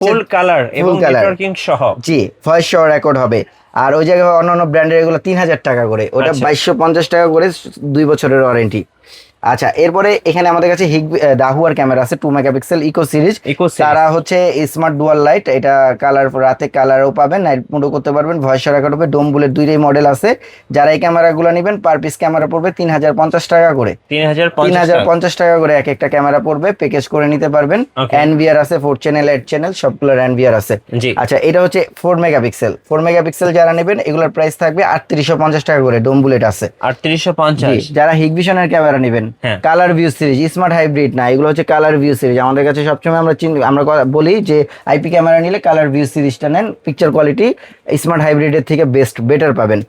Full colour এবং networking সহ, জি voice সহ রেকর্ড হবে। আর ওই জায়গায় অন্যান্য ব্র্যান্ডের এগুলো 3000 টাকা করে, ওটা 2250 টাকা করে, 2 বছরের ওয়ারেন্টি। আচ্ছা, এরপরে এখানে আমাদের কাছে দাহুয়ার ক্যামেরা আছে 2 মেগাপিক্সেল ইকো সিরিজ। তারা হচ্ছে স্মার্ট ডুয়াল লাইট, এটা কালার, রাতে কালারও পাবেন, নাইট মোডও করতে পারবেন, ভয়েস রেকর্ড হবে। ডোম বুলেট দুইটাই মডেল আছে। যারা এই ক্যামেরাগুলো নেবেন পার পিস ক্যামেরা পড়বে 3050 টাকা করে, 3050 টাকা করে এক একটা ক্যামেরা পড়বে, প্যাকেজ করে নিতে পারবেন। এনভিআর আছে 4 চ্যানেল 8 চ্যানেল সবগুলোর এনভিআর আছে। আচ্ছা, এটা হচ্ছে 4 মেগাপিক্সেল। 4 মেগাপিক্সেল যারা নেবেন এগুলোর প্রাইস থাকবে 3850 টাকা করে। ডোম বুলেট আছে 3850। যারা হিগভিশনের ক্যামেরা নেবেন, colour view series, smart hybrid না, এগুলো হচ্ছে কালার ভিউ সিরিজ। আমাদের কাছে সবসময় আমরা বলি যে আইপি ক্যামেরা নিলে কালার ভিউ সিরিজটা নেন, পিকচার কোয়ালিটি স্মার্ট হাইব্রিডের থেকে বেটার পাবেন।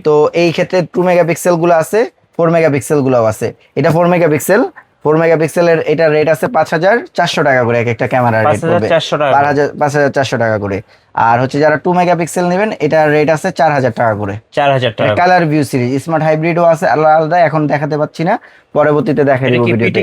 তো এই ক্ষেত্রে 2 মেগাপিক্সেল গুলো আছে, 4 মেগাপিক্সেল গুলো আছে। এটা 4 মেগাপিক্সেল, 4 মেগাপিক্সেলের এটা রেট আছে 5400 টাকা করে, এক একটা ক্যামেরার রেট পড়বে 5400 টাকা করে। আর হচ্ছে যারা 2 মেগাপিক্সেল নেবেন এটা রেট আছে 4000 টাকা করে, 4000 টাকা। কালার ভিউ সিরিজ, স্মার্ট হাইব্রিডও আছে আলাদা আলাদা, এখন দেখাতে পাচ্ছি না, পরবর্তীতে দেখাই দেব ভিডিওতে।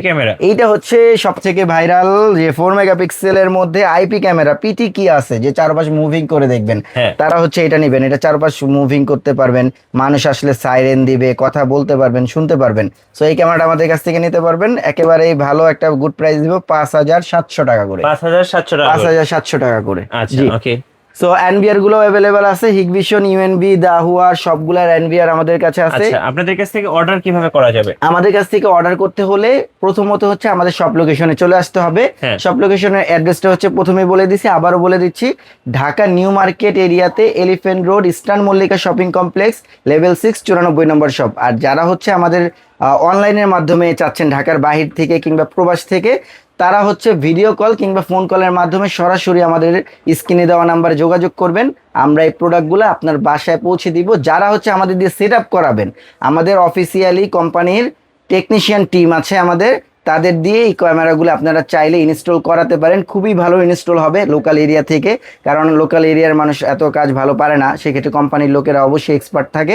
এইটা হচ্ছে সবথেকে ভাইরাল যে 4 মেগাপিক্সেলের মধ্যে আইপি ক্যামেরা। পিটি কি আছে যে চারপাশ মুভিং করে দেখবেন, তারা হচ্ছে এটা নেবেন। এটা চারপাশ মুভিং করতে পারবেন, মানুষ আসলে সাইরেন দিবে, কথা বলতে পারবেন, শুনতে পারবেন। সো এই ক্যামেরাটা আমাদের কাছ থেকে নিতে পারবেন, একেবারে ভালো একটা গুড প্রাইস দিব 5700 টাকা করে, 5700 টাকা করে। আচ্ছা, ওকে। সো এনভিআর গুলো अवेलेबल আছে, হিগভিশন, ইউএনবি, দাহুয়া সবগুলার এনভিআর আমাদের কাছে আছে। আচ্ছা, আপনাদের কাছ থেকে অর্ডার কিভাবে করা যাবে? আমাদের কাছ থেকে অর্ডার করতে হলে প্রথমত হচ্ছে আমাদের সব লোকেশনে চলে আসতে হবে। সব লোকেশনের অ্যাড্রেসটা হচ্ছে প্রথমেই বলে দিছি, আবারও বলে দিচ্ছি। ঢাকা নিউ মার্কেট এরিয়াতে elephant road, eastern Mallika shopping complex, level 6, 94 নম্বর শপ। আর যারা হচ্ছে আমাদের অনলাইনের মাধ্যমে চাচ্ছেন ঢাকার বাহির থেকে কিংবা প্রবাস থেকে, তারা হচ্ছে ভিডিও কল কিংবা ফোন কলের মাধ্যমে সরাসরি আমাদের স্ক্রিনে দেওয়া নাম্বারে যোগাযোগ করবেন। আমরা এই প্রোডাক্টগুলো আপনার বাসায় পৌঁছে দিব। যারা হচ্ছে আমাদের দিয়ে সেট আপ করাবেন, আমাদের অফিসিয়ালি কোম্পানির টেকনিশিয়ান টিম আছে আমাদের, তাদের দিয়ে এই ক্যামেরাগুলো আপনারা চাইলে ইনস্টল করাতে পারেন। খুবই ভালো ইনস্টল হবে লোকাল এরিয়া থেকে, কারণ লোকাল এরিয়ার মানুষ এত কাজ ভালো পারে না, সেক্ষেত্রে কোম্পানির লোকেরা অবশ্যই এক্সপার্ট থাকে।